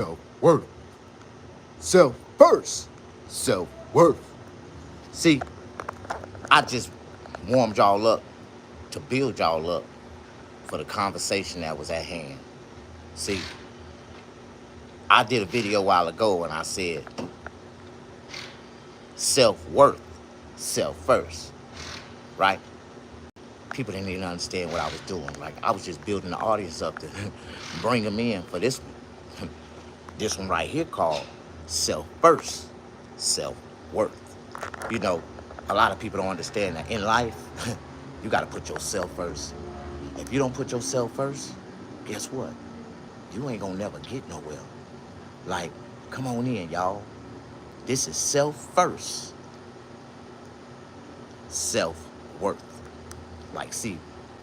Self-worth. Self-first. Self-worth. See, I just warmed y'all up to build y'all up for the conversation that was at hand. See, I did a video a while ago and I said self-worth, self-first, right? People didn't even understand what I was doing. Like, I was just building the audience up to bring them in for this one. This one right here called self-first, self-worth. You know, a lot of people don't understand that in life, you got to put yourself first. If you don't put yourself first, guess what? You ain't gonna never get nowhere. Like, come on in, y'all. This is self first, self-worth. Like, see,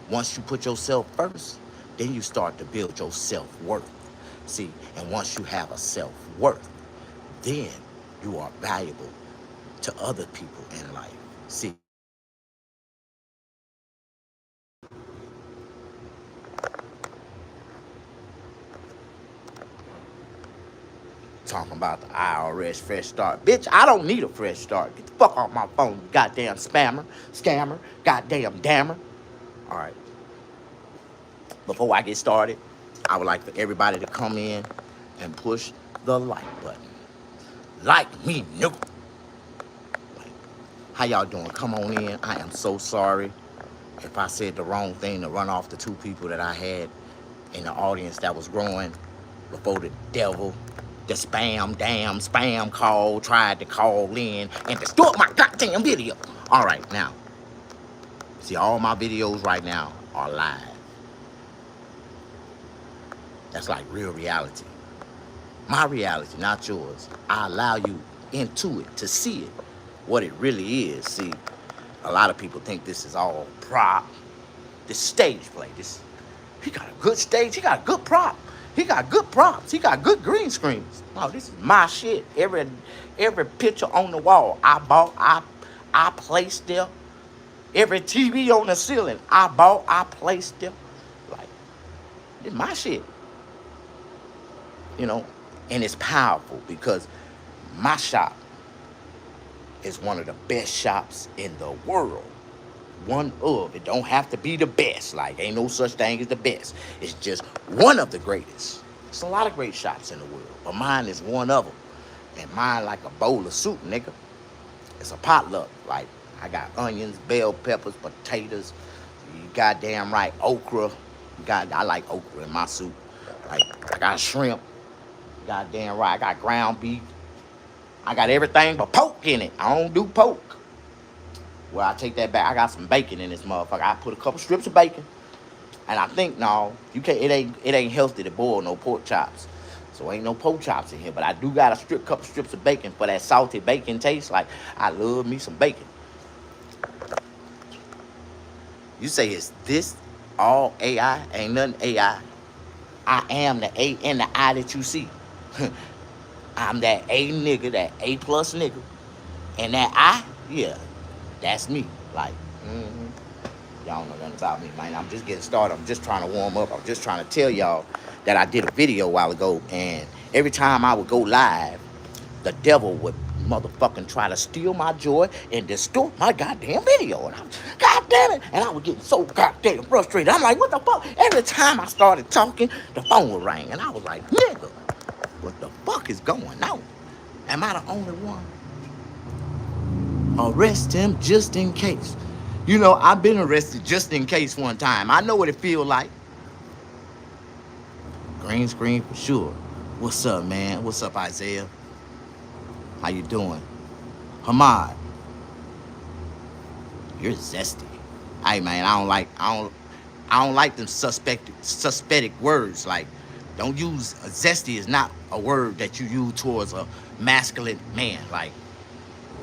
once you put yourself first, then you start to build your self-worth. See, and once you have a self-worth, then you are valuable to other people in life. See, talking about the IRS fresh start. Bitch, I don't need a fresh start. Get the fuck off my phone, you goddamn spammer, scammer, goddamn dammer. All right. Before I get started, I would like for everybody to come in and push the like button. Like me, no. Like, how y'all doing? Come on in. I am so sorry if I said the wrong thing to run off the two people that I had in the audience that was growing before the devil, the spam call, tried to call in and distort my goddamn video. All right, now, see, all my videos right now are live. That's like real reality. My reality, not yours. I allow you into it to see it, what it really is. See, a lot of people think this is all prop, this stage play. He got a good stage, he got a good prop. He got good props. He got good green screens. No, this is my shit. Every picture on the wall I bought, I placed there. Every TV on the ceiling I bought, I placed there. Like, this my shit. You know, and it's powerful because my shop is one of the best shops in the world. One of. It don't have to be the best. Like, ain't no such thing as the best. It's just one of the greatest. There's a lot of great shops in the world, but mine is one of them. And mine like a bowl of soup, nigga. It's a potluck. Like, I got onions, bell peppers, potatoes. You goddamn right, okra. I like okra in my soup. Like, I got shrimp. Goddamn right, I got ground beef. I got everything but pork in it. I don't do pork. Well, I take that back. I got some bacon in this motherfucker. I put a couple strips of bacon. And I think, no, you can't. It ain't healthy to boil no pork chops. So ain't no pork chops in here. But I do got a couple strips of bacon for that salty bacon taste. Like, I love me some bacon. You say, is this all AI? Ain't nothing AI. I am the A in the I that you see. I'm that A nigga, that A plus nigga. And that I, yeah, that's me. Like, y'all don't know nothing about me, man. I'm just getting started. I'm just trying to warm up. I'm just trying to tell y'all that I did a video a while ago, and every time I would go live, the devil would motherfucking try to steal my joy and distort my goddamn video. And I'm, God damn it. And I was getting so goddamn frustrated. I'm like, what the fuck? Every time I started talking, the phone would ring. And I was like, nigga, what the fuck is going on? Am I the only one? Arrest him just in case. You know, I've been arrested just in case one time. I know what it feel like. Green screen for sure. What's up, man? What's up, Isaiah? How you doing? Hamad, you're zesty. Hey, man, I don't like them suspected words. Like, don't use zesty is not a word that you use towards a masculine man. Like,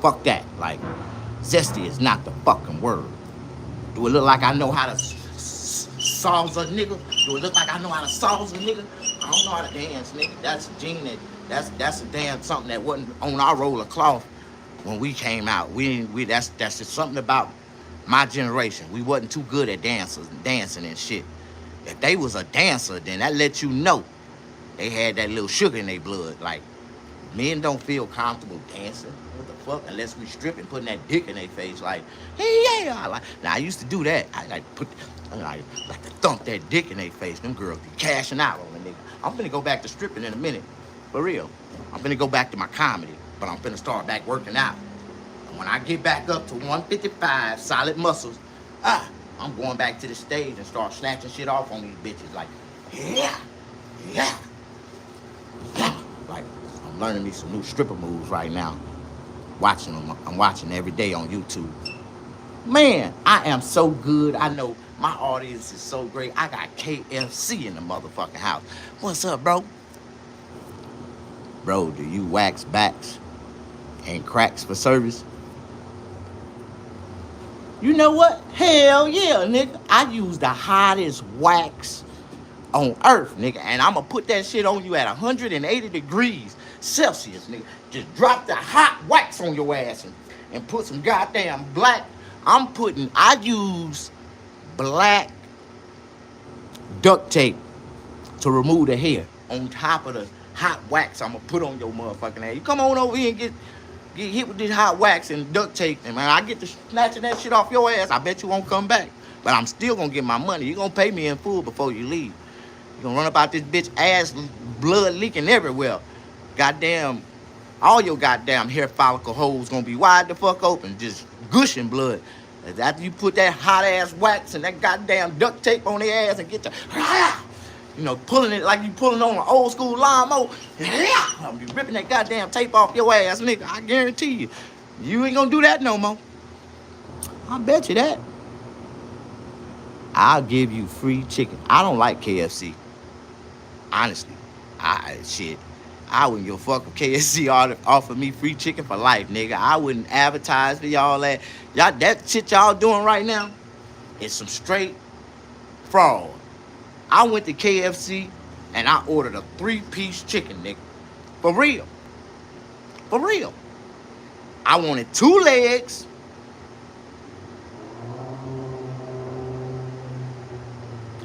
fuck that. Like, zesty is not the fucking word. Do it look like I know how to salsa a nigga? Do it look like I know how to salsa a nigga? I don't know how to dance, nigga. That's a gene that's a damn something that wasn't on our roll of cloth when we came out. That's just something about my generation. We wasn't too good at dancing and shit. If they was a dancer, then that let you know They had that little sugar in their blood. Like, men don't feel comfortable dancing. What the fuck? Unless we stripping, putting that dick in their face. Like, hey, yeah. Like, now, I used to do that. I like to thump that dick in their face. Them girls be cashing out on the nigga. I'm finna go back to stripping in a minute. For real. I'm finna go back to my comedy. But I'm finna start back working out. And when I get back up to 155, solid muscles, I'm going back to the stage and start snatching shit off on these bitches. Like, yeah, yeah. Like, I'm learning me some new stripper moves right now. Watching them. I'm watching every day on YouTube. Man, I am so good. I know my audience is so great. I got KFC in the motherfucking house. What's up, bro? Bro, do you wax backs and cracks for service? You know what? Hell yeah, nigga. I use the hottest wax on earth, nigga. And I'm gonna put that shit on you at 180 degrees Celsius, nigga. Just drop the hot wax on your ass and put some goddamn black. I use black duct tape to remove the hair on top of the hot wax I'm gonna put on your motherfucking ass. You come on over here and get hit with this hot wax and duct tape, and man, I get to snatching that shit off your ass. I bet you won't come back. But I'm still gonna get my money. You gonna pay me in full before you leave. You gonna run up out this bitch ass, blood leaking everywhere. Goddamn, all your goddamn hair follicle holes gonna be wide the fuck open, just gushing blood. After you put that hot ass wax and that goddamn duct tape on their ass and get the, pulling it like you pulling on an old school lawnmower. I'm be ripping that goddamn tape off your ass, nigga. I guarantee you. You ain't gonna do that no more. I bet you that. I'll give you free chicken. I don't like KFC. Honestly. I wouldn't give a fuck if KFC offered me free chicken for life, nigga. I wouldn't advertise for y'all that. That shit y'all doing right now is some straight fraud. I went to KFC and I ordered a 3-piece chicken, nigga. For real. For real. I wanted 2 legs.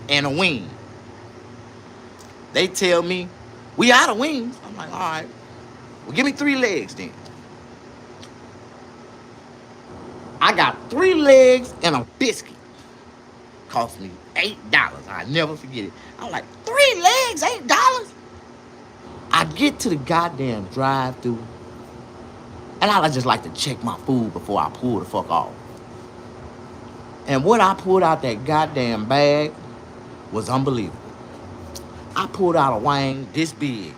And a wing. They tell me, we out of wings. I'm like, all right. Well, give me 3 legs then. I got 3 legs and a biscuit. Cost me $8. I never forget it. I'm like, 3 legs, $8? I get to the goddamn drive-thru, and I just like to check my food before I pull the fuck off. And what I pulled out that goddamn bag was unbelievable. I pulled out a wing this big.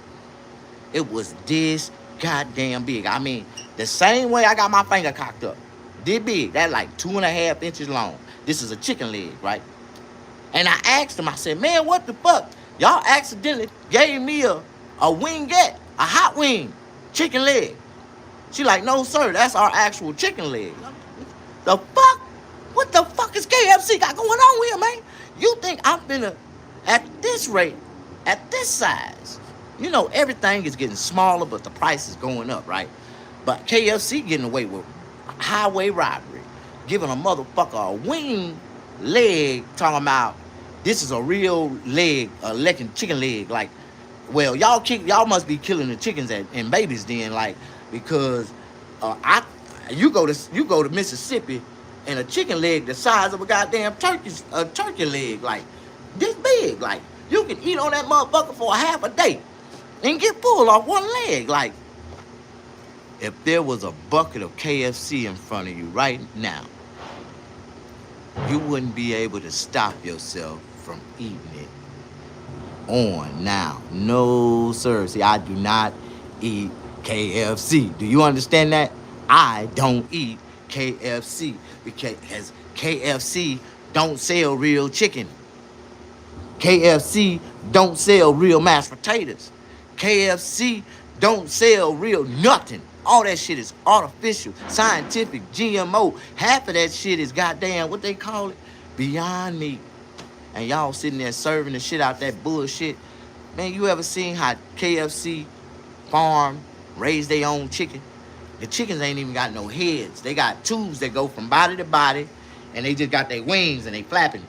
It was this goddamn big. I mean, the same way I got my finger cocked up. This big. That's like 2.5 inches long. This is a chicken leg, right? And I asked him, I said, man, what the fuck? Y'all accidentally gave me a wingette, a hot wing, chicken leg. She like, no, sir, that's our actual chicken leg. The fuck? What the fuck is KFC got going on here, man? You think I'm finna, at this rate, at this size, everything is getting smaller, but the price is going up, right? But KFC getting away with highway robbery, giving a motherfucker a wing leg, talking about this is a real leg, a chicken leg. Like, well, y'all must be killing the chickens and babies then, like, because you go to Mississippi and a chicken leg the size of a goddamn turkey leg, like this big, like you can eat on that motherfucker for a half a day and get full off one leg. Like, if there was a bucket of KFC in front of you right now, you wouldn't be able to stop yourself from eating it on now. No, sir. See, I do not eat KFC. Do you understand that? I don't eat KFC because KFC don't sell real chicken. KFC don't sell real mashed potatoes. KFC don't sell real nothing. All that shit is artificial, scientific, GMO. Half of that shit is goddamn, what they call it? Beyond meat. And y'all sitting there serving the shit out that bullshit. Man, you ever seen how KFC farm raise their own chicken? The chickens ain't even got no heads. They got tubes that go from body to body, and they just got their wings and they flapping.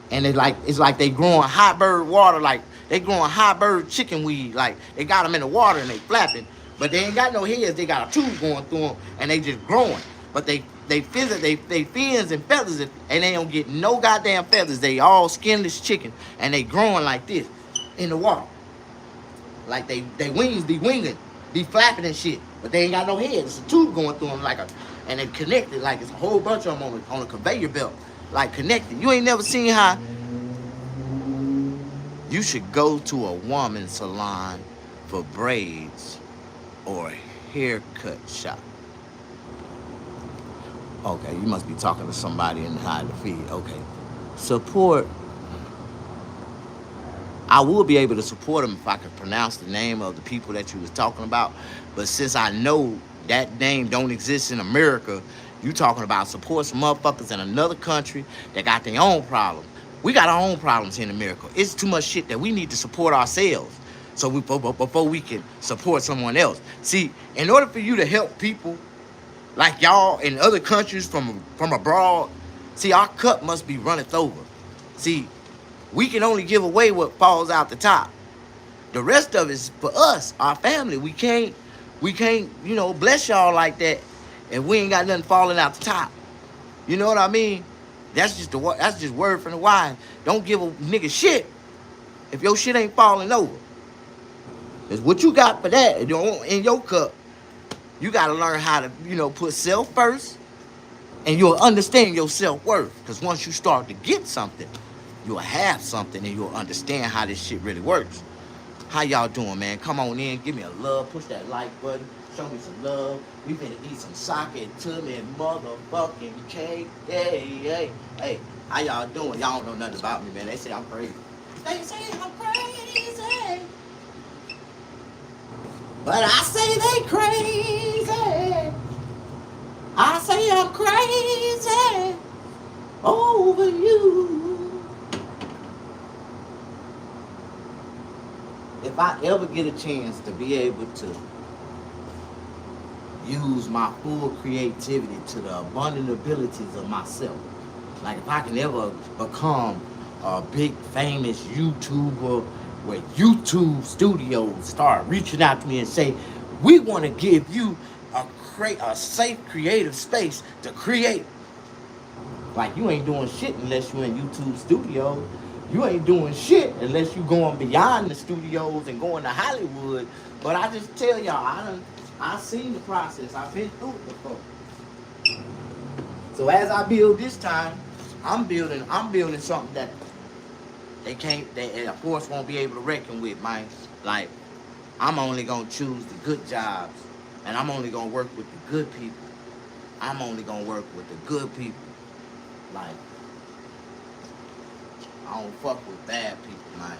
And it's like they growing hot bird water, like They growing high-bird chicken weed. Like, they got them in the water and they flapping. But they ain't got no heads. They got a tube going through them and they just growing. But they fins and feathers, and they don't get no goddamn feathers. They all skinless chicken and they growing like this in the water. Like they wings be winging, be flapping and shit. But they ain't got no head. It's a tube going through them and they connected like it's a whole bunch of them on a conveyor belt, like connected. You ain't never seen how. You should go to a woman's salon for braids or a haircut shop. Okay, you must be talking to somebody in how to feed. Okay. Support. I would be able to support them if I could pronounce the name of the people that you was talking about. But since I know that name don't exist in America, you talking about support some motherfuckers in another country that got their own problems. We got our own problems here in America. It's too much shit that we need to support ourselves so before we can support someone else. See, in order for you to help people like y'all in other countries from abroad, see, our cup must be runneth over. See, we can only give away what falls out the top. The rest of it's for us, our family. We can't, bless y'all like that, and we ain't got nothing falling out the top. You know what I mean? That's just word from the wise. Don't give a nigga shit if your shit ain't falling over. Cause what you got for that in your cup, you gotta learn how to, put self first, and you'll understand your self-worth. Cause once you start to get something, you'll have something and you'll understand how this shit really works. How y'all doing, man? Come on in, give me a love, push that like button, show me some love. We finna eat some sake to me motherfucking cake. Hey, how y'all doing? Y'all don't know nothing about me, man. They say I'm crazy. They say I'm crazy. But I say they crazy. I say I'm crazy over you. If I ever get a chance to be able to use my full creativity to the abundant abilities of myself, like if I can ever become a big famous YouTuber where YouTube studios start reaching out to me and say, we want to give you a safe creative space to create. Like, you ain't doing shit unless you in YouTube studios. You ain't doing shit unless you going beyond the studios and going to Hollywood. But I just tell y'all, I've seen the process. I've been through it before. So as I build this time, I'm building something that they of course won't be able to reckon with, man. Like, I'm only gonna choose the good jobs, and I'm only gonna work with the good people. I'm only gonna work with the good people. Like, I don't fuck with bad people, man.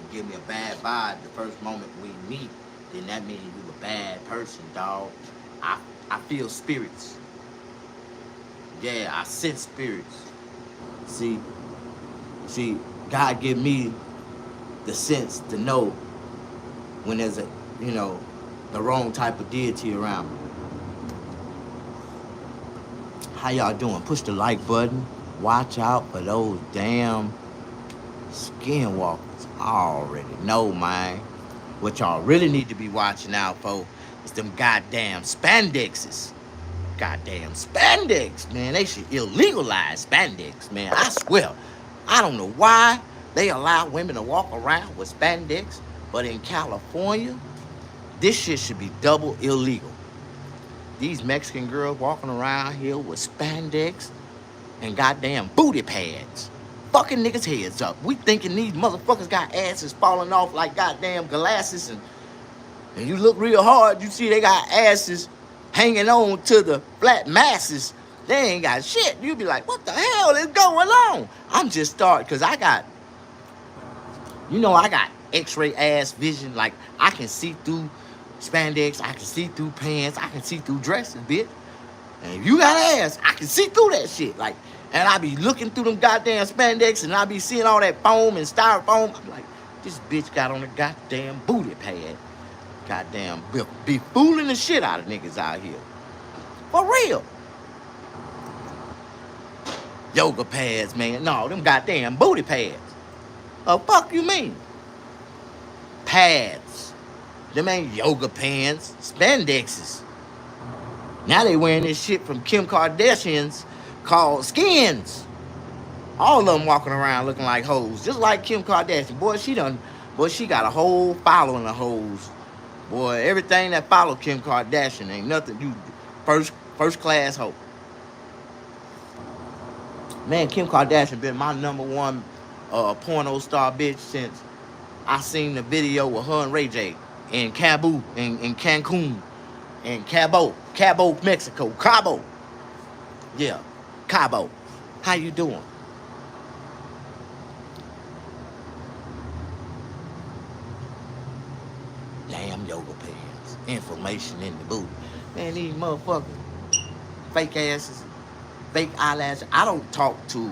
You give me a bad vibe the first moment we meet, then that means you a bad person, dog. I feel spirits. Yeah, I sense spirits. See, God give me the sense to know when there's the wrong type of deity around me. How y'all doing? Push the like button. Watch out for those damn skinwalkers. I already know, man. What y'all really need to be watching out for is them goddamn spandexes. Goddamn spandex, man. They should illegalize spandex, man. I swear. I don't know why they allow women to walk around with spandex, but in California, this shit should be double illegal. These Mexican girls walking around here with spandex and goddamn booty pads. Fucking niggas' heads up. We thinking these motherfuckers got asses falling off like goddamn glasses, and you look real hard, you see they got asses hanging on to the flat masses. They ain't got shit. You be like, what the hell is going on? I'm just starting, because I got x-ray ass vision. Like, I can see through spandex, I can see through pants, I can see through dresses, bitch. And if you got ass, I can see through that shit. Like, and I be looking through them goddamn spandex, and I be seeing all that foam and styrofoam. I'm like, this bitch got on a goddamn booty pad. Goddamn, be fooling the shit out of niggas out here. For real. Yoga pads, man. No, them goddamn booty pads. Fuck you mean? Pads. Them ain't yoga pants. Spandexes. Now they wearing this shit from Kim Kardashian's called skins. All of them walking around looking like hoes, just like Kim Kardashian. Boy, she got a whole following of hoes. Boy, everything that follow Kim Kardashian ain't nothing. You first class hoe. Man, Kim Kardashian been my number 1 porno star bitch since I seen the video with her and Ray J in Cabo, in Cancun, in Cabo, Mexico, Cabo. Yeah, Cabo. How you doing? Damn yoga pants. Inflammation in the booty. Man, these motherfuckers, fake asses, fake eyelashes. I don't talk to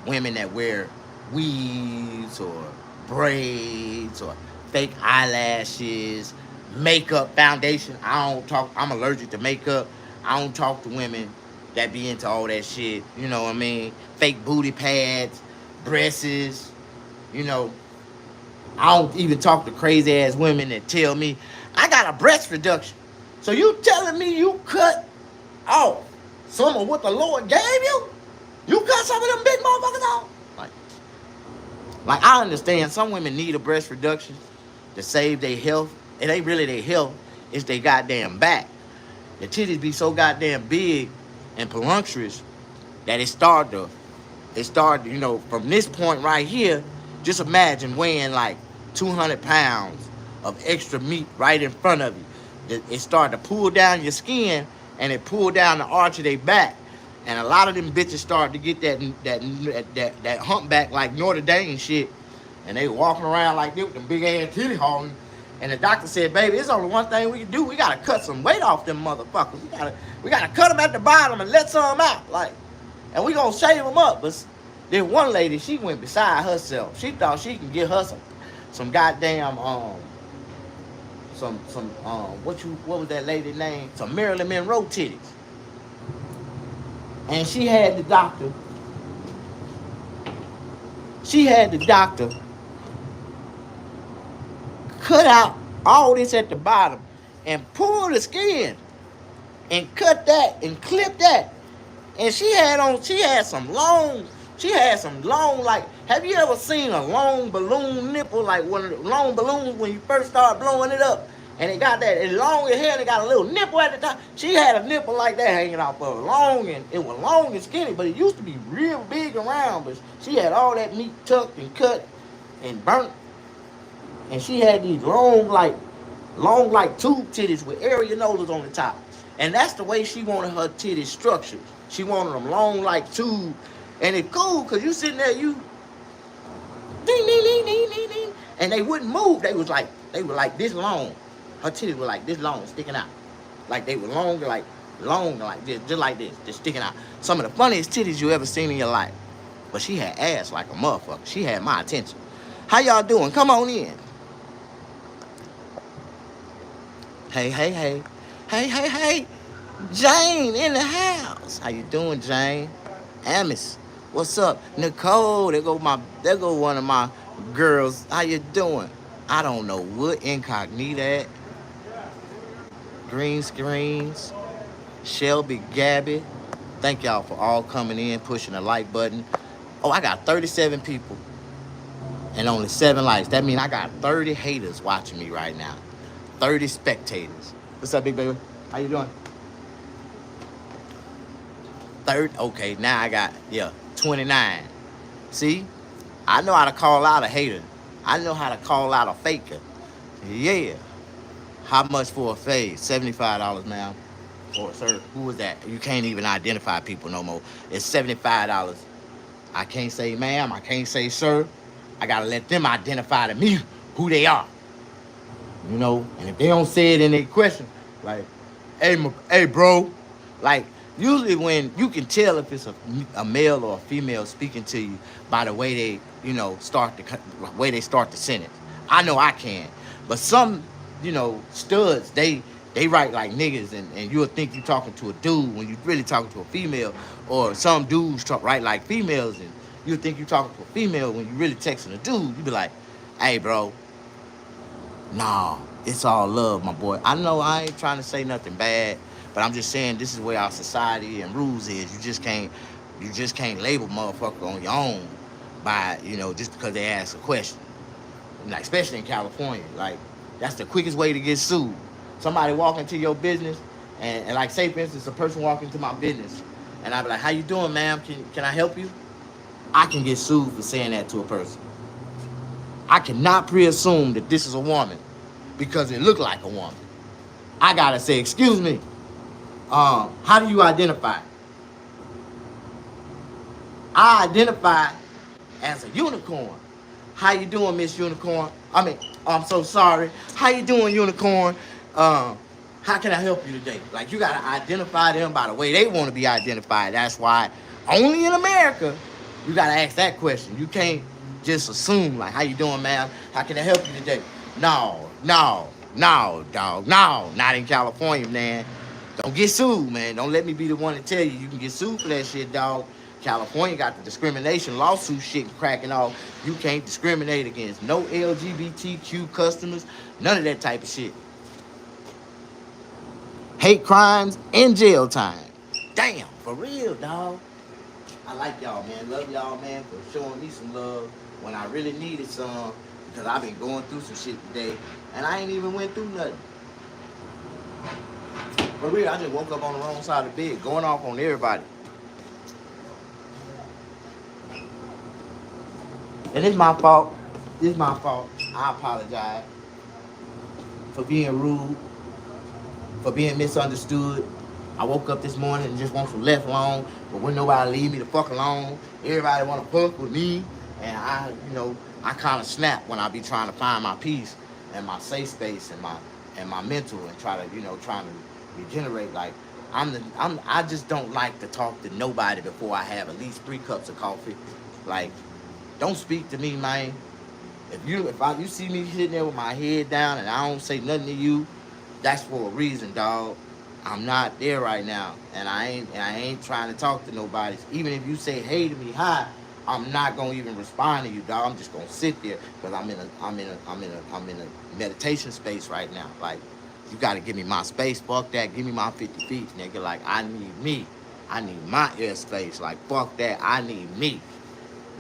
women that wear weaves or braids or fake eyelashes, makeup, foundation. I'm allergic to makeup. I don't talk to women that be into all that shit. You know what I mean? Fake booty pads, breasts, you know. I don't even talk to crazy ass women that tell me I got a breast reduction. So you telling me you cut off some of what the Lord gave you? You cut some of them big motherfuckers off? Like I understand some women need a breast reduction to save their health. It ain't really their health, it's their goddamn back. The titties be so goddamn big and voluptuous that it started, you know, from this point right here, just imagine weighing like 200 pounds of extra meat right in front of you. It started to pull down your skin and it pulled down the arch of their back. And a lot of them bitches started to get that humpback like Notre Dame shit. And they walking around like this with them big ass titty hauling. And the doctor said, baby, there's only one thing we can do. We gotta cut some weight off them motherfuckers. We gotta cut them at the bottom and let some out. Like, and we gonna shave them up. But then one lady, she went beside herself. She thought she can get her some goddamn what was that lady name? Some Marilyn Monroe titties. And she had the doctor cut out all this at the bottom and pull the skin and cut that and clip that. And she had some long, like, have you ever seen a long balloon nipple, like one of the long balloons when you first start blowing it up? And it got that, it's long as hell, and it got a little nipple at the top. She had a nipple like that hanging off of her, long, and it was long and skinny, but it used to be real big and round, but she had all that meat tucked and cut and burnt. And she had these long like tube titties with areolas on the top. And that's the way she wanted her titties structured. She wanted them long like tube. And it's cool, because you sitting there, you ding, ding, ding, ding, ding, ding. And they wouldn't move. They were like this long. Her titties were like this long, sticking out. Like they were long like this, just like this, just sticking out. Some of the funniest titties you ever seen in your life. But she had ass like a motherfucker. She had my attention. How y'all doing? Come on in. Hey, hey, hey. Hey, hey, hey. Jane in the house. How you doing, Jane? Amos, what's up? Nicole, there go one of my girls. How you doing? I don't know what incognito at. Green screens. Shelby, Gabby. Thank y'all for all coming in, pushing the like button. Oh, I got 37 people and only 7 likes. That means I got 30 haters watching me right now. 30 spectators. What's up, big baby? How you doing? 30. Okay, now I got 29. See, I know how to call out a hater. I know how to call out a faker. Yeah. How much for a fade? $75, ma'am. Or sir, who was that? You can't even identify people no more. It's $75. I can't say ma'am. I can't say sir. I gotta let them identify to me who they are. You know, and if they don't say it in their question, like, hey, bro, like, usually when you can tell if it's a male or a female speaking to you by the way they, you know, start the sentence. I know I can, but some, you know, studs, they write like niggas, and you'll think you're talking to a dude when you're really talking to a female, or some dudes write like females, and You think you talking to a female when you really texting a dude. You be like, hey, bro, nah, it's all love, my boy. I know I ain't trying to say nothing bad, but I'm just saying this is where our society and rules is. You just can't label motherfucker on your own by, just because they ask a question. Like, especially in California, like, that's the quickest way to get sued. Somebody walk into your business, and like, say for instance, a person walk into my business, and I be like, how you doing, ma'am? Can I help you? I can get sued for saying that to a person. I cannot pre-assume that this is a woman because it looked like a woman. I gotta say, excuse me, how do you identify? I identify as a unicorn. How you doing, Miss Unicorn? I'm so sorry. How you doing, Unicorn? How can I help you today? Like, you gotta identify them by the way they want to be identified. That's why only in America you gotta ask that question. You can't just assume like, how you doing, man? How can I help you today? No, dog. No, not in California, man. Don't get sued, man. Don't let me be the one to tell you you can get sued for that shit, dog. California got the discrimination lawsuit shit cracking off. You can't discriminate against no LGBTQ customers, none of that type of shit. Hate crimes and jail time. Damn, for real, dog. I like y'all, man. Love y'all, man, for showing me some love when I really needed some, because I've been going through some shit today, and I ain't even went through nothing. For real, I just woke up on the wrong side of the bed, going off on everybody. And it's my fault. It's my fault. I apologize for being rude, for being misunderstood. I woke up this morning and just want some left alone, but when nobody leave me the fuck alone, everybody want to fuck with me, and I kind of snap when I be trying to find my peace and my safe space and my mental, and trying to regenerate. Like, I just don't like to talk to nobody before I have at least 3 cups of coffee. Like, don't speak to me, man. If you see me sitting there with my head down and I don't say nothing to you, that's for a reason, dog. I'm not there right now, and I ain't trying to talk to nobody. Even if you say hey to me, hi, I'm not gonna even respond to you, dog. I'm just gonna sit there because I'm in a meditation space right now. Like, you gotta give me my space. Fuck that. Give me my 50 feet, nigga. Like, I need me. I need my airspace. Like, fuck that. I need me.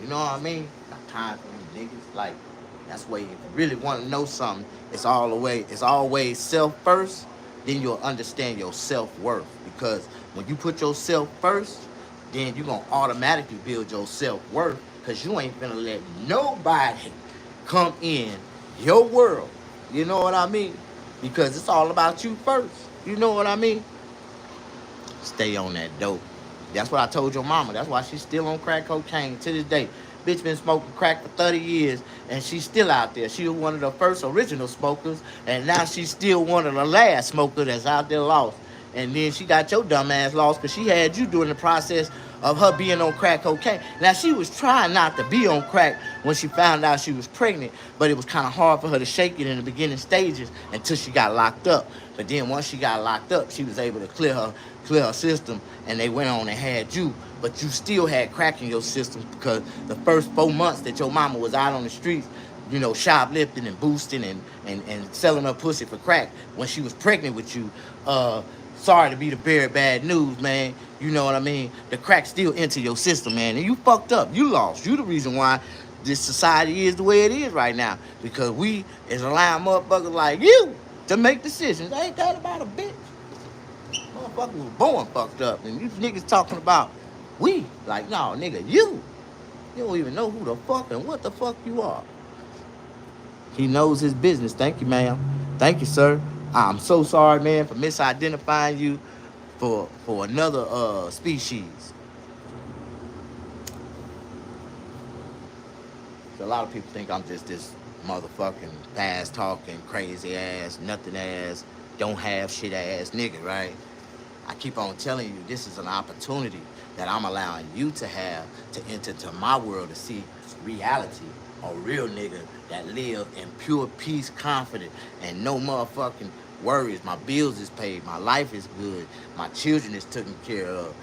You know what I mean? Got time for them niggas. Like, that's why if you really want to know something, it's always self first, then you'll understand your self-worth. Because when you put yourself first, then you're going to automatically build your self-worth, because you ain't finna let nobody come in your world. You know what I mean? Because it's all about you first. You know what I mean? Stay on that dope. That's what I told your mama. That's why she's still on crack cocaine to this day. Bitch been smoking crack for 30 years, and she's still out there. She was one of the first original smokers, and now she's still one of the last smokers that's out there lost. And then she got your dumb ass lost because she had you during the process of her being on crack cocaine. Now, she was trying not to be on crack when she found out she was pregnant, but it was kind of hard for her to shake it in the beginning stages until she got locked up. But then once she got locked up, she was able to clear her system, and they went on and had you. But you still had crack in your system, because the first 4 months that your mama was out on the streets, shoplifting and boosting and selling her pussy for crack when she was pregnant with you, sorry to be the very bad news, man. You know what I mean? The crack still into your system, man. And you fucked up. You lost. You the reason why this society is the way it is right now. Because we is allowing motherfuckers like you to make decisions. Ain't that about a bitch? Motherfucker was born fucked up. And you niggas talking about we. Like, no, nigga, you. You don't even know who the fuck and what the fuck you are. He knows his business. Thank you, ma'am. Thank you, sir. I'm so sorry, man, for misidentifying you for another species. So a lot of people think I'm just this motherfucking fast talking, crazy ass, nothing ass, don't have shit ass nigga, right? I keep on telling you, this is an opportunity that I'm allowing you to have to enter into my world to see reality. A real nigga that live in pure peace, confident, and no motherfucking worries. My bills is paid. My life is good. My children is taken care of.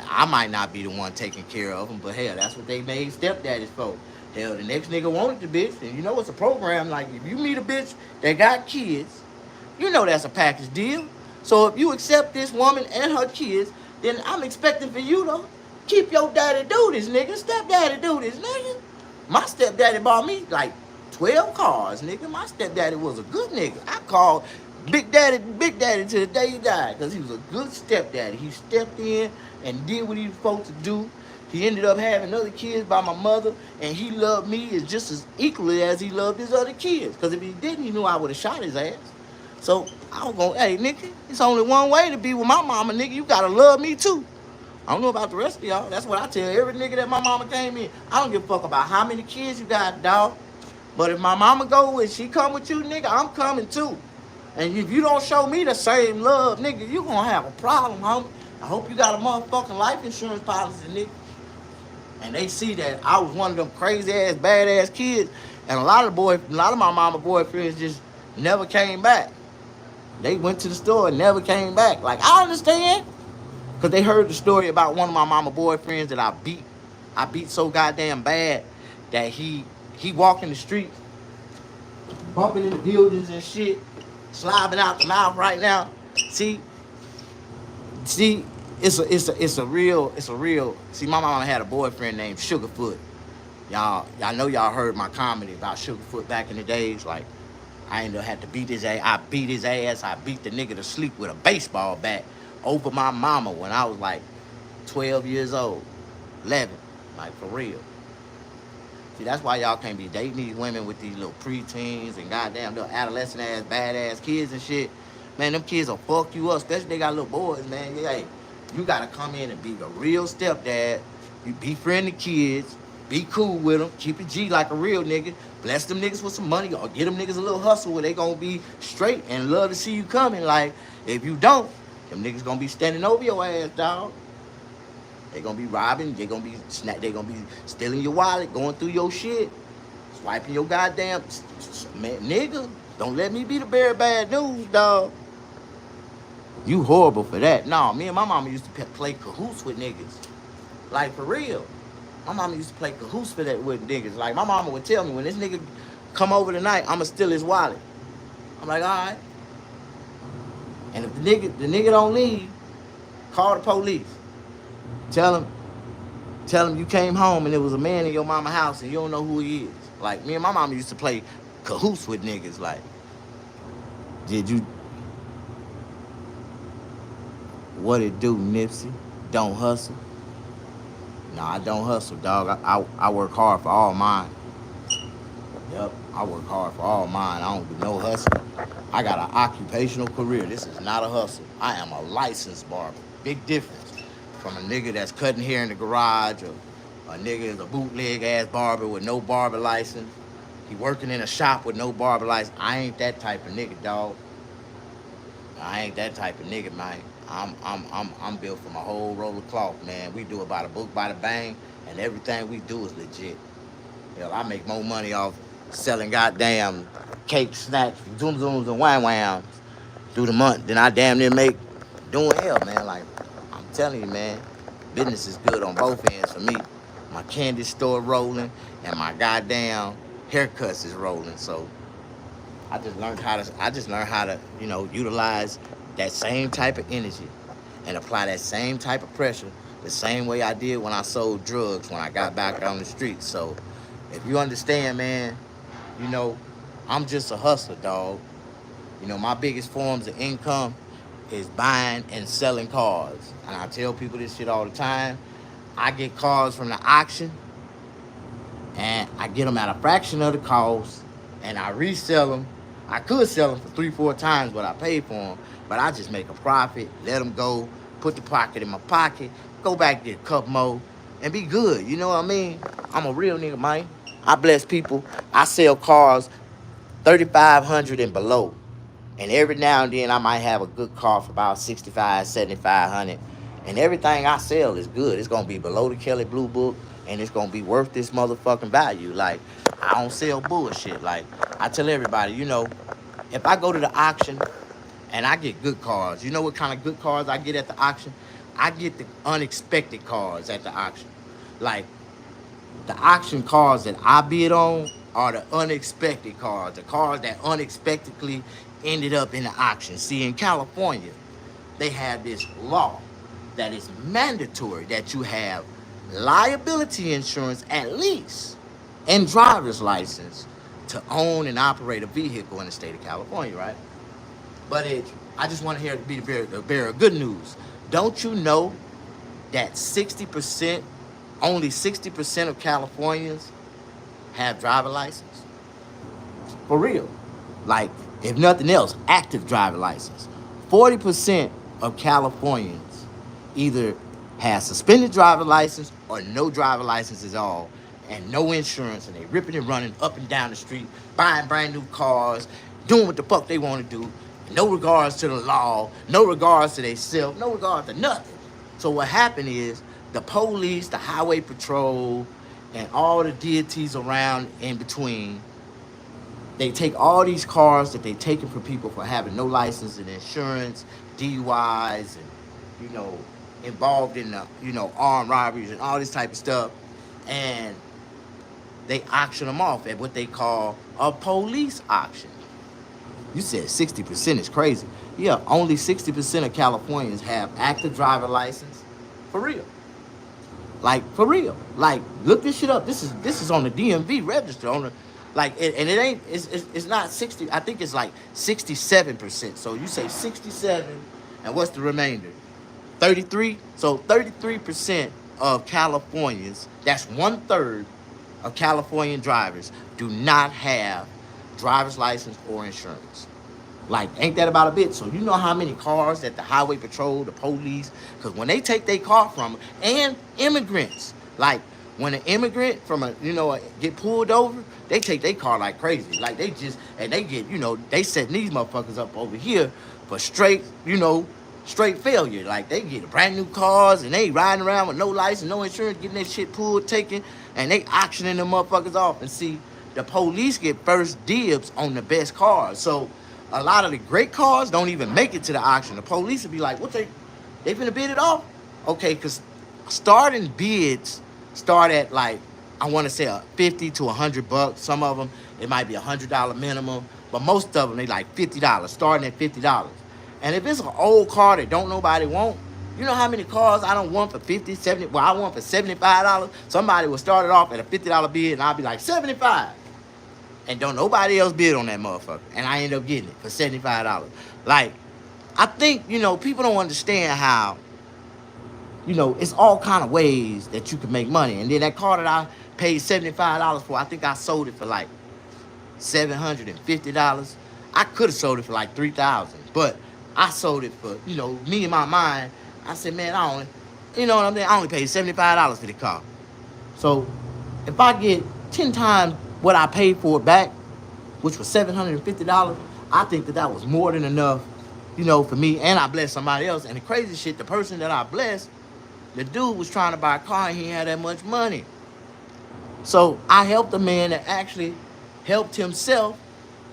I might not be the one taking care of them, but hell, that's what they made stepdaddies for. Hell, the next nigga wanted the bitch, and you know it's a program. Like if you meet a bitch that got kids, you know that's a package deal. So if you accept this woman and her kids, then I'm expecting for you to keep your daddy do this, nigga. Stepdaddy do this, nigga. My stepdaddy bought me like 12 cars, nigga. My stepdaddy was a good nigga. I called Big Daddy to the day he died, because he was a good stepdaddy. He stepped in and did what he was supposed to do. He ended up having other kids by my mother, and he loved me as just as equally as he loved his other kids. Because if he didn't, he knew I would have shot his ass. So I was going, hey, nigga, it's only one way to be with my mama, nigga. You gotta love me too. I don't know about the rest of y'all. That's what I tell every nigga that my mama came in. I don't give a fuck about how many kids you got, dog. But if my mama go with, she come with you, nigga, I'm coming too. And if you don't show me the same love, nigga, you gonna have a problem, homie. I hope you got a motherfucking life insurance policy, nigga. And they see that I was one of them crazy ass, badass kids, and a lot of my mama boyfriends just never came back. They went to the store and never came back. Like, I understand, because they heard the story about one of my mama boyfriends that I beat. I beat so goddamn bad that he walking the street, bumping into buildings and shit, slobbing out the mouth right now. See, it's a real. See, my mama had a boyfriend named Sugarfoot. Y'all know y'all heard my comedy about Sugarfoot back in the days. Like, I ended up had to beat his ass. I beat his ass. I beat the nigga to sleep with a baseball bat over my mama when I was like 12 years old, 11, like for real. See, that's why y'all can't be dating these women with these little preteens and goddamn little adolescent ass, badass kids and shit. Man, them kids will fuck you up, especially if they got little boys, man. Hey, you gotta come in and be a real stepdad. You befriend the kids, be cool with them, keep it G like a real nigga. Bless them niggas with some money or get them niggas a little hustle where they gonna be straight and love to see you coming. Like, if you don't, them niggas gonna be standing over your ass, dog. They gonna be robbing, they gonna be stealing your wallet, going through your shit, swiping your goddamn, man, nigga. Don't let me be the bearer of bad news, dog. You horrible for that. Nah, me and my mama used to play cahoots with niggas. Like, for real. My mama used to play cahoots for that with niggas. Like, my mama would tell me, when this nigga come over tonight, I'ma steal his wallet. I'm like, all right. And if the nigga don't leave, call the police. Tell him you came home and there was a man in your mama's house and you don't know who he is. Like, me and my mama used to play cahoots with niggas. Like, what it do, Nipsey? Don't hustle? No, I don't hustle, dog. I work hard for all mine. Yep, I work hard for all mine. I don't do no hustle. I got an occupational career. This is not a hustle. I am a licensed barber. Big difference from a nigga that's cutting hair in the garage, or a nigga is a bootleg ass barber with no barber license. He working in a shop with no barber license. I ain't that type of nigga, dog. I ain't that type of nigga, man. I'm built from a whole roll of cloth, man. We do it by the book, by the bang, and everything we do is legit. Hell, I make more money off selling goddamn cake, snacks, zoom zooms, and wham whams through the month than I damn near make doing hell, man. Like, I'm telling you, man, business is good on both ends for me. My candy store rolling, and my goddamn haircuts is rolling. So I just learned how to, utilize that same type of energy and apply that same type of pressure the same way I did when I sold drugs when I got back on the streets. So if you understand, man, I'm just a hustler, dog. My biggest forms of income is buying and selling cars. And I tell people this shit all the time. I get cars from the auction, and I get them at a fraction of the cost, and I resell them. I could sell them for 3-4 times what I paid for them, but I just make a profit, let them go, put the pocket in my pocket, go back, get a couple more, and be good. You know what I mean? I'm a real nigga, man. I bless people. I sell cars 3,500 and below. And every now and then I might have a good car for about 6,500, 7,500. And everything I sell is good. It's going to be below the Kelly Blue Book, and it's going to be worth this motherfucking value. Like, I don't sell bullshit. Like, I tell everybody, if I go to the auction and I get good cars, you know what kind of good cars I get at the auction? I get the unexpected cars at the auction. Like the auction cars that I bid on are the unexpected cars, the cars that unexpectedly ended up in the auction. See, in California, they have this law that is mandatory that you have liability insurance at least and driver's license to own and operate a vehicle in the state of California, right? But I just want to hear it be the bearer of good news. Don't you know that 60%, only 60% of Californians have driver license? For real. Like, if nothing else, active driver license. 40% of Californians either have suspended driver license or no driver license at all and no insurance, and they ripping and running up and down the street, buying brand new cars, doing what the fuck they want to do. No regards to the law, no regards to themselves, no regards to nothing. So what happened is the police, the highway patrol, and all the deities around in between, they take all these cars that they taking from people for having no license and insurance, DUIs, and involved in the armed robberies and all this type of stuff, and they auction them off at what they call a police auction. You said 60% is crazy. Yeah, only 60% of Californians have active driver license. For real. Like, for real. Like, look this shit up. This is on the DMV register. And it ain't, it's not 60. I think it's like 67%. So you say 67, and what's the remainder? 33. So 33% of Californians, that's 1/3 of Californian drivers, do not have driver's license or insurance. Like, ain't that about a bit? So you know how many cars that the highway patrol, the police, because when they take their car from them, and immigrants, like when an immigrant from get pulled over, they take their car like crazy. Like they get, they setting these motherfuckers up over here for straight failure. Like they get brand new cars and they riding around with no license, no insurance, getting their shit pulled, taken, and they auctioning them motherfuckers off. And see, the police get first dibs on the best cars. So a lot of the great cars don't even make it to the auction. The police will be like, what they finna bid it off? Okay, because starting bids start at like, I want to say $50 to $100. Some of them, it might be $100 minimum, but most of them, they like $50, starting at $50. And if it's an old car that don't nobody want, you know how many cars I don't want for $50, $70, well, I want for $75? Somebody will start it off at a $50 bid, and I'll be like, $75. And don't nobody else bid on that motherfucker. And I end up getting it for $75. Like, I think, people don't understand how, it's all kind of ways that you can make money. And then that car that I paid $75 for, I think I sold it for like $750. I could have sold it for like $3,000. But I sold it for, me in my mind, I said, man, I only paid $75 for the car. So if I get 10 times what I paid for it back, which was $750, I think that was more than enough, for me. And I blessed somebody else. And the crazy shit, the person that I blessed, the dude was trying to buy a car and he had that much money. So I helped a man that actually helped himself.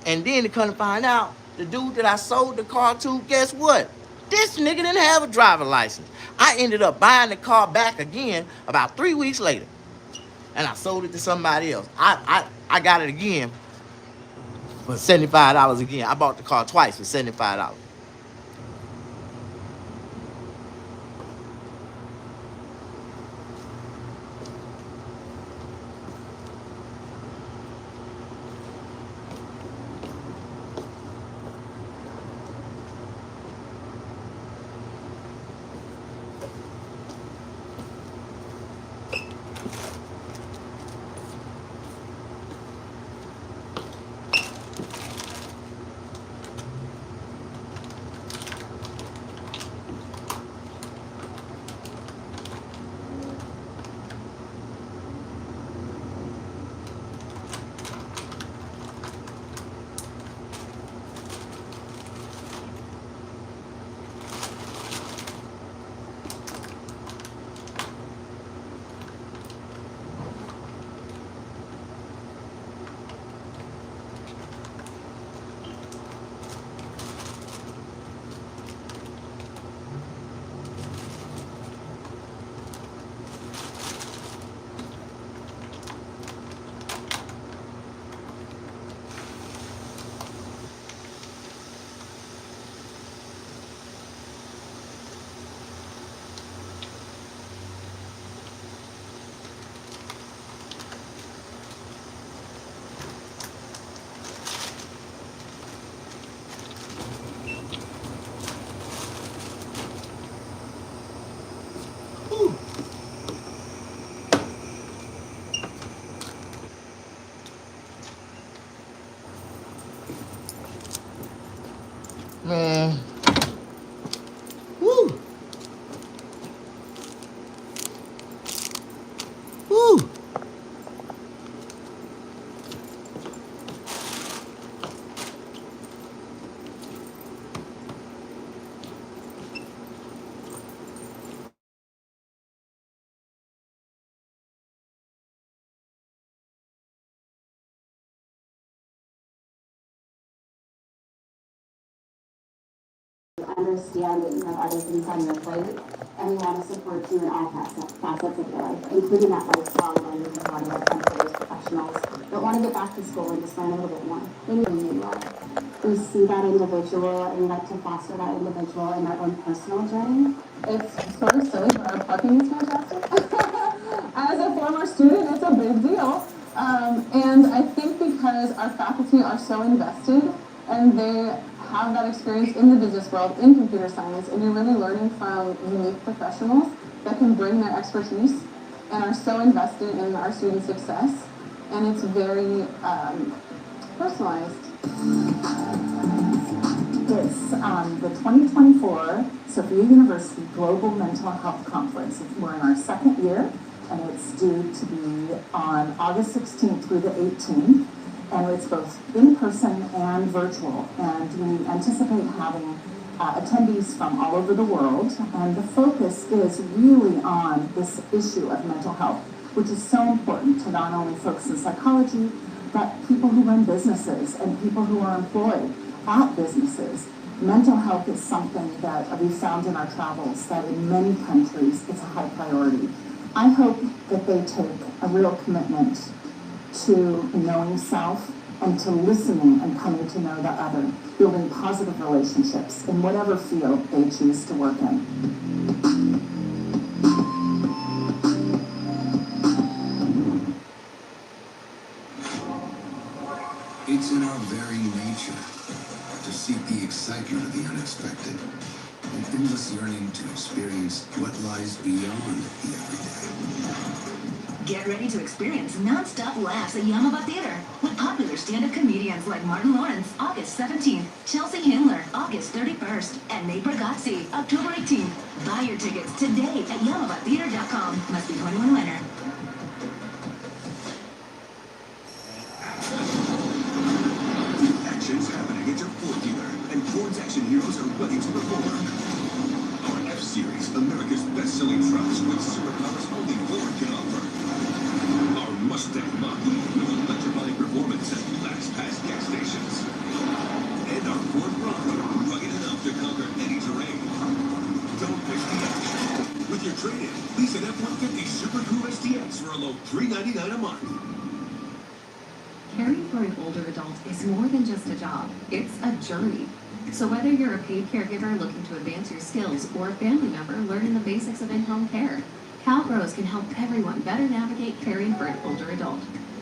And then to come to find out, the dude that I sold the car to, guess what? This nigga didn't have a driver license. I ended up buying the car back again about 3 weeks later. And I sold it to somebody else. I got it again for $75 again. I bought the car twice for $75. Man, woo, woo. Understand that you have other things on your plate, and we want to support you in all facets of your life, including that lifelong learning component of employers, professionals that want to get back to school and just learn a little bit more. We see that individual, and we like to foster that individual in their own personal journey. It's sort of silly, but our parking is fantastic. As a former student, it's a big deal. And I think because our faculty are so invested and they have that experience in the business world, in computer science, and you're really learning from unique professionals that can bring their expertise and are so invested in our student success. And it's very personalized. It's the 2024 Sophia University Global Mental Health Conference. We're in our second year, and it's due to be on August 16th through the 18th. And it's both in person and virtual. And we anticipate having attendees from all over the world. And the focus is really on this issue of mental health, which is so important to not only folks in psychology, but people who run businesses and people who are employed at businesses. Mental health is something that we found in our travels that in many countries it's a high priority. I hope that they take a real commitment to knowing self and to listening and coming to know the other, building positive relationships in whatever field they choose to work in. It's in our very nature to seek the excitement of the unexpected, an endless yearning to experience what lies beyond the everyday. Get ready to experience non-stop laughs at Yamaba Theater with popular stand-up comedians like Martin Lawrence, August 17th, Chelsea Handler, August 31st, and Nate Bargatze, October 18th. Buy your tickets today at yamabatheater.com. Must be 21 or minor. Action's happening at your Ford dealer, and Ford's action heroes are ready to perform. Our F-Series, America's best-selling trucks with superpowers only Ford can offer. Our Mustang Mach-E with electrifying performance at fast pass gas stations. And our Ford Bronco, rugged enough to conquer any terrain. Don't miss the action. With your trade-in, lease an F-150 Super Coupe STX for a low $399 a month. Caring for an older adult is more than just a job, it's a journey. So whether you're a paid caregiver looking to advance your skills or a family member learning the basics of in-home care, CalPros can help everyone better navigate caring for an older adult.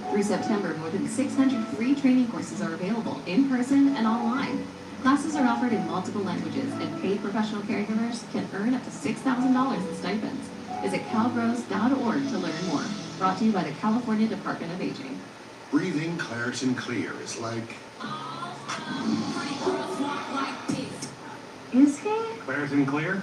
Through September, more than 600 free training courses are available in person and online. Classes are offered in multiple languages, and paid professional caregivers can earn up to $6,000 in stipends. Visit calpros.org to learn more. Brought to you by the California Department of Aging. Breathing Claritin Clear is like... Is he? Claritin Clear?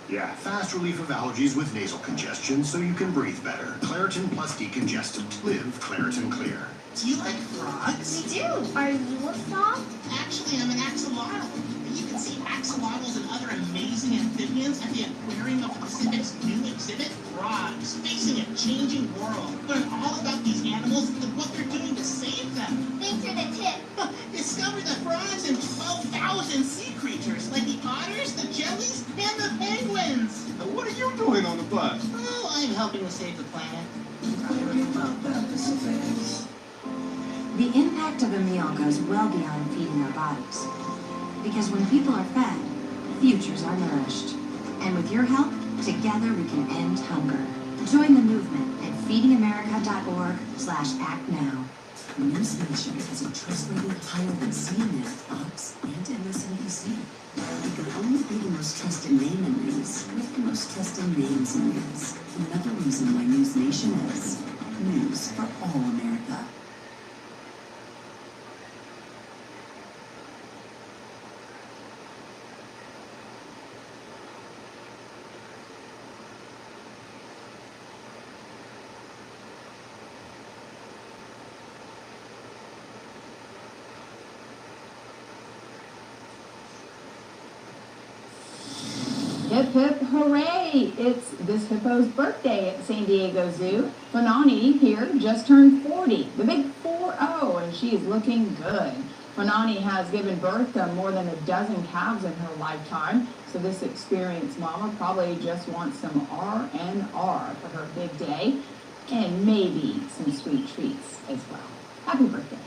Yeah, fast relief of allergies with nasal congestion so you can breathe better. Claritin plus decongestant. Live Claritin Clear. Do you like frogs? We do. Are you a frog? Actually, I'm an axolotl. And you can see axolotls and other amazing amphibians at the Aquarium of the Pacific's new exhibit, Frogs, Facing a Changing World. Learn all about these animals and what they're doing to save them. Thanks for the tip. Discover the frogs and 12,000 sea creatures like the otters, the jellies, and the penguins. What are you doing on the bus? Oh, I'm helping to save the planet. The impact of a meal goes well beyond feeding our bodies. Because when people are fed, futures are nourished. And with your help, together we can end hunger. Join the movement at feedingamerica.org/actnow. NewsNation has a trustworthy higher than CNN, Fox, and MSNBC. You can only be the most trusted name in news with the most trusted names in news. Another reason why NewsNation is news for all America. Hip hip hooray! It's this hippo's birthday at San Diego Zoo. Fanani here just turned 40, the big 4-0, and she is looking good. Fanani has given birth to more than a dozen calves in her lifetime, so this experienced mama probably just wants some R&R for her big day, and maybe some sweet treats as well. Happy birthday.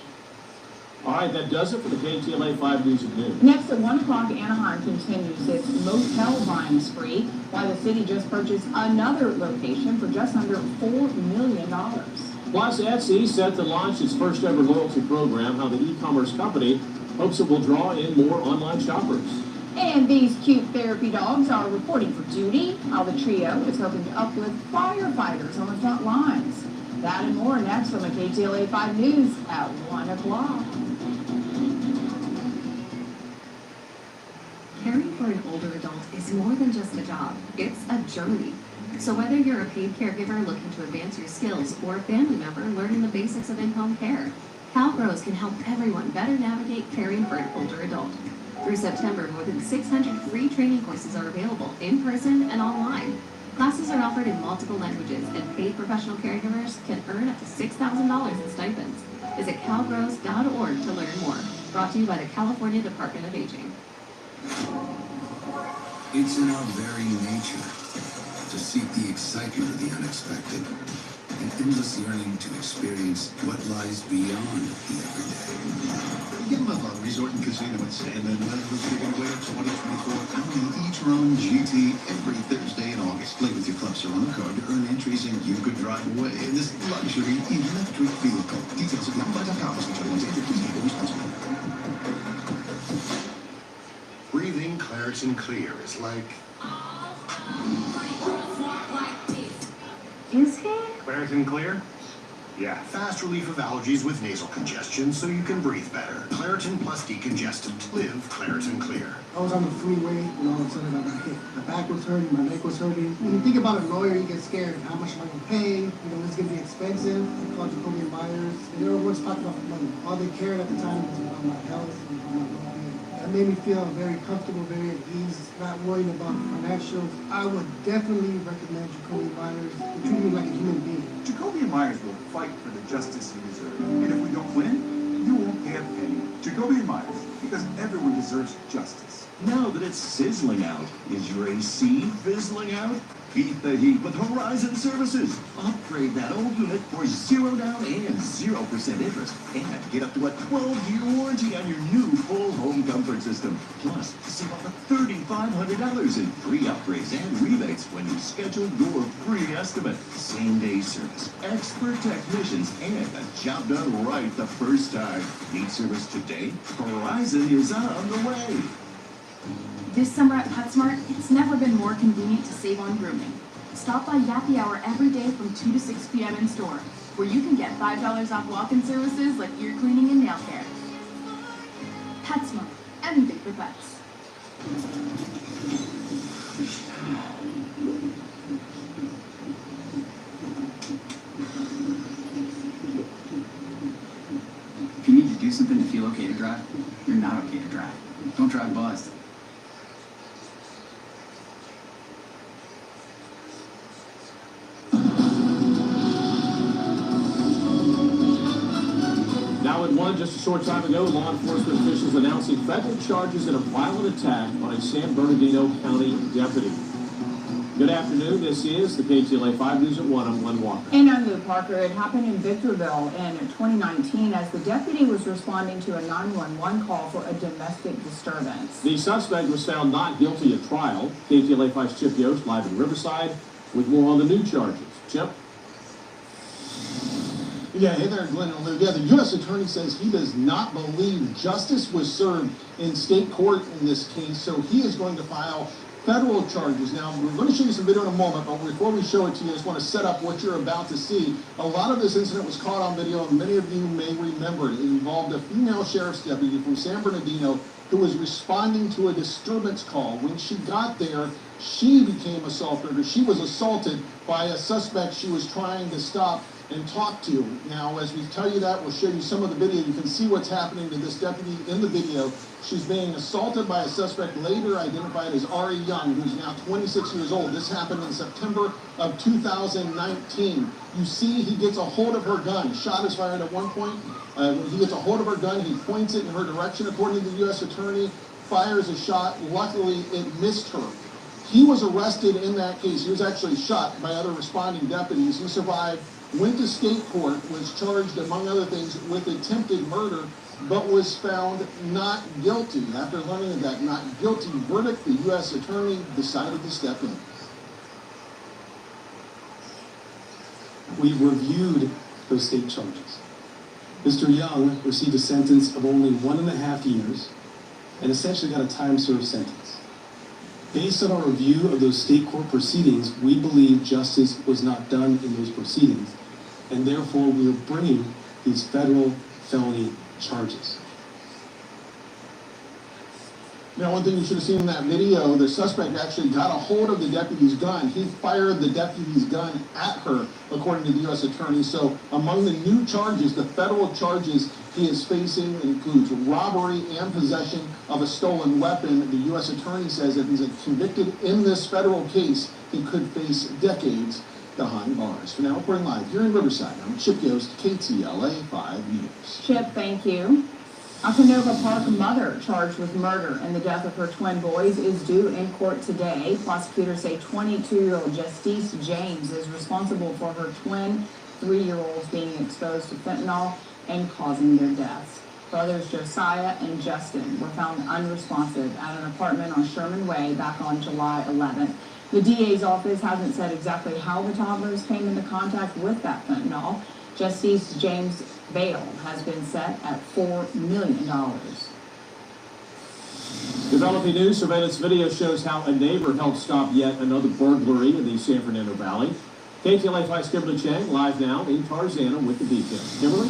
All right, that does it for the KTLA 5 News at Noon. Next at 1 o'clock, Anaheim continues its motel buying spree, while the city just purchased another location for just under $4 million. Plus, Etsy set to launch its first ever loyalty program, how the e-commerce company hopes it will draw in more online shoppers. And these cute therapy dogs are reporting for duty, how the trio is hoping to uplift firefighters on the front lines. That and more next on the KTLA 5 News at 1 o'clock. Caring for an older adult is more than just a job. It's a journey. So whether you're a paid caregiver looking to advance your skills or a family member learning the basics of in-home care, CalPros can help everyone better navigate caring for an older adult. Through September, more than 600 free training courses are available in person and online. Classes are offered in multiple languages, and paid professional caregivers can earn up to $6,000 in stipends. Visit calpros.org to learn more. Brought to you by the California Department of Aging. It's in our very nature to seek the excitement of the unexpected, an endless yearning to experience what lies beyond the everyday. Get love our resort and casino at Sand and Leatherwood's giving away a 2024 Audi e-tron GT every Thursday in August. Play with your club Serrano card to earn entries, and you could drive away in this luxury electric vehicle. Details at youngbuy.com. Responsibly. Breathing Claritin Clear is like... Is he? Claritin Clear? Yeah. Fast relief of allergies with nasal congestion so you can breathe better. Claritin plus decongestant. Live Claritin Clear. I was on the freeway and all of a sudden I got hit. My back was hurting, my neck was hurting. When you think about a lawyer, you get scared. How much am I going to pay? You know, it's going to be expensive. I called Jacoby and Myers, and they were always talking about the money. All they cared at the time was about my health and about my well-being. That made me feel very comfortable, very at ease, not worrying about financials. I would definitely recommend Jacoby and Myers. They treat me like a human being. Jacoby and Myers will fight for the justice you deserve. And if we don't win, you won't pay a penny. Jacoby and Myers, because everyone deserves justice. Now that it's sizzling out, is your AC fizzling out? Beat the heat with Horizon Services. Upgrade that old unit for $0 down and 0% interest. And get up to a 12-year warranty on your new full home comfort system. Plus, save up to $3,500 in free upgrades and rebates when you schedule your free estimate. Same-day service, expert technicians, and a job done right the first time. Need service today? Horizon is on the way. This summer at PetSmart, it's never been more convenient to save on grooming. Stop by Yappy Hour every day from 2 to 6 p.m. in store, where you can get $5 off walk-in services like ear cleaning and nail care. PetSmart, anything for pets. If you need to do something to feel okay to drive, you're not okay to drive. Don't drive buzzed. Now at 1, just a short time ago, law enforcement officials announcing federal charges in a violent attack on a San Bernardino County deputy. Good afternoon. This is the KTLA 5 News at 1. I'm Glenn Walker. And I'm Lou Parker. It happened in Victorville in 2019 as the deputy was responding to a 911 call for a domestic disturbance. The suspect was found not guilty at trial. KTLA 5's Chip Yost live in Riverside with more on the new charges. Chip? Yeah, hey there, Glenn and Lou. Yeah, the U.S. Attorney says he does not believe justice was served in state court in this case, so he is going to file federal charges. Now, we're going to show you some video in a moment, but before we show it to you, I just want to set up what you're about to see. A lot of this incident was caught on video, and many of you may remember it. It involved a female sheriff's deputy from San Bernardino who was responding to a disturbance call. When she got there, she became assaulted, or she was assaulted by a suspect she was trying to stop. and talk to. Now, as we tell you that, we'll show you some of the video. You can see what's happening to this deputy in the video. She's being assaulted by a suspect later identified as Ari Young, who's now 26 years old. This happened in September of 2019. You see he gets a hold of her gun. Shot is fired at one point. He gets a hold of her gun. He points it in her direction, according to the U.S. attorney, fires a shot. Luckily, it missed her. He was arrested in that case. He was actually shot by other responding deputies. He survived, went to state court, was charged, among other things, with attempted murder, but was found not guilty. After learning of that not guilty verdict, the U.S. attorney decided to step in. We've reviewed those state charges. Mr. Young received a sentence of only 1.5 years and essentially got a time-served sentence. Based on our review of those state court proceedings, we believe justice was not done in those proceedings, and therefore we are bringing these federal felony charges. Now, one thing you should have seen in that video, the suspect actually got a hold of the deputy's gun. He fired the deputy's gun at her, according to the U.S. attorney. So among the new charges, the federal charges he is facing includes robbery and possession of a stolen weapon. The U.S. attorney says that if he's convicted in this federal case, he could face decades behind bars. For now, reporting live here in Riverside, I'm Chip Yost, KTLA 5 News. Chip, thank you. A Canova Park mother charged with murder in the death of her twin boys is due in court today. Prosecutors say 22-year-old Justice James is responsible for her twin 3-year-olds being exposed to fentanyl and causing their deaths. Brothers Josiah and Justin were found unresponsive at an apartment on Sherman Way back on July 11th. The DA's office hasn't said exactly how the toddlers came into contact with that fentanyl. Justice James' bail has been set at $4 million. Developing news, surveillance video shows how a neighbor helped stop yet another burglary in the San Fernando Valley. KTLA 5's Kimberly Chang live now in Tarzana with the details. Kimberly?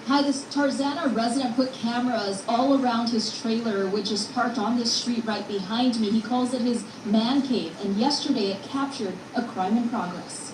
Hi, this Tarzana resident put cameras all around his trailer, which is parked on this street right behind me. He calls it his man cave, and yesterday it captured a crime in progress.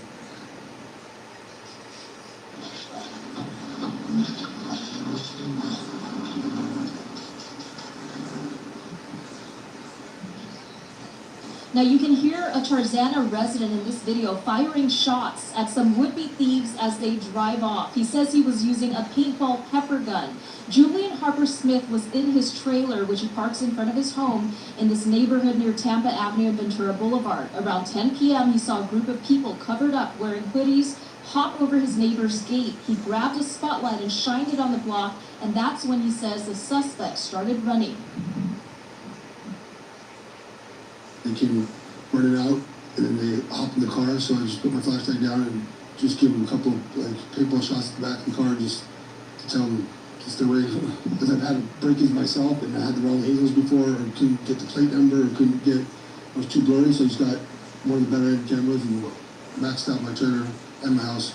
Now you can hear a Tarzana resident in this video firing shots at some would-be thieves as they drive off. He says he was using a paintball pepper gun. Julian Harper Smith was in his trailer, which he parks in front of his home in this neighborhood near Tampa Avenue and Ventura Boulevard. Around 10 p.m. he saw a group of people covered up wearing hoodies hop over his neighbor's gate. He grabbed a spotlight and shined it on the block, and that's when he says the suspect started running. They came running out, and then they hopped in the car, so I just put my flashlight down and just give them a couple paintball shots at the back of the car just to tell them to stay away. Because I've had break-ins myself, and I had the wrong angles before, or couldn't get the plate number, or couldn't get, it was too blurry, so I just got one of the better cameras and maxed out my trailer and my house.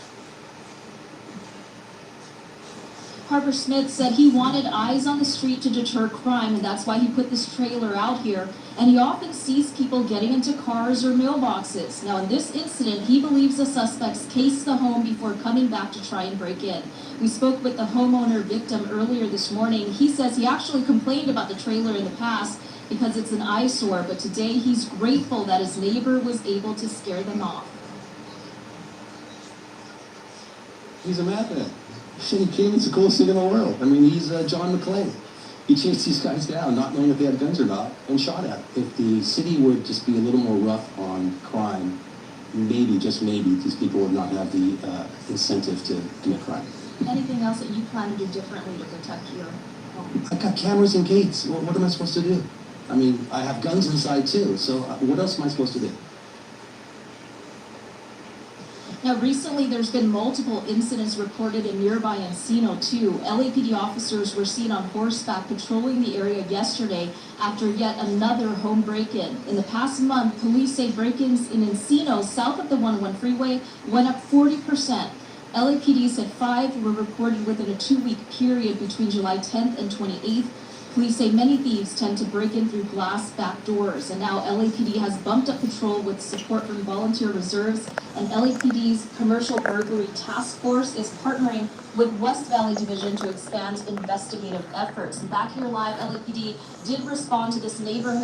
Harper Smith said he wanted eyes on the street to deter crime, and that's why he put this trailer out here. And he often sees people getting into cars or mailboxes. Now, in this incident, he believes the suspects cased the home before coming back to try and break in. We spoke with the homeowner victim earlier this morning. He says he actually complained about the trailer in the past because it's an eyesore, but today he's grateful that his neighbor was able to scare them off. He's a madman. He came, it's the coolest thing in the world. I mean, he's John McClane. He chased these guys down, not knowing if they had guns or not, and shot at them. If the city would just be a little more rough on crime, maybe, just maybe, these people would not have the incentive to commit crime. Anything else that you plan to do differently to protect your home? I've got cameras and gates. What am I supposed to do? I mean, I have guns inside too, so what else am I supposed to do? Now, recently, there's been multiple incidents reported in nearby Encino, too. LAPD officers were seen on horseback patrolling the area yesterday after yet another home break-in. In the past month, police say break-ins in Encino, south of the 101 freeway, went up 40%. LAPD said 5 were reported within a 2-week period between July 10th and 28th. Police say many thieves tend to break in through glass back doors, and now LAPD has bumped up patrol with support from volunteer reserves, and LAPD's Commercial Burglary Task Force is partnering with West Valley Division to expand investigative efforts. And back here live, LAPD did respond to this neighborhood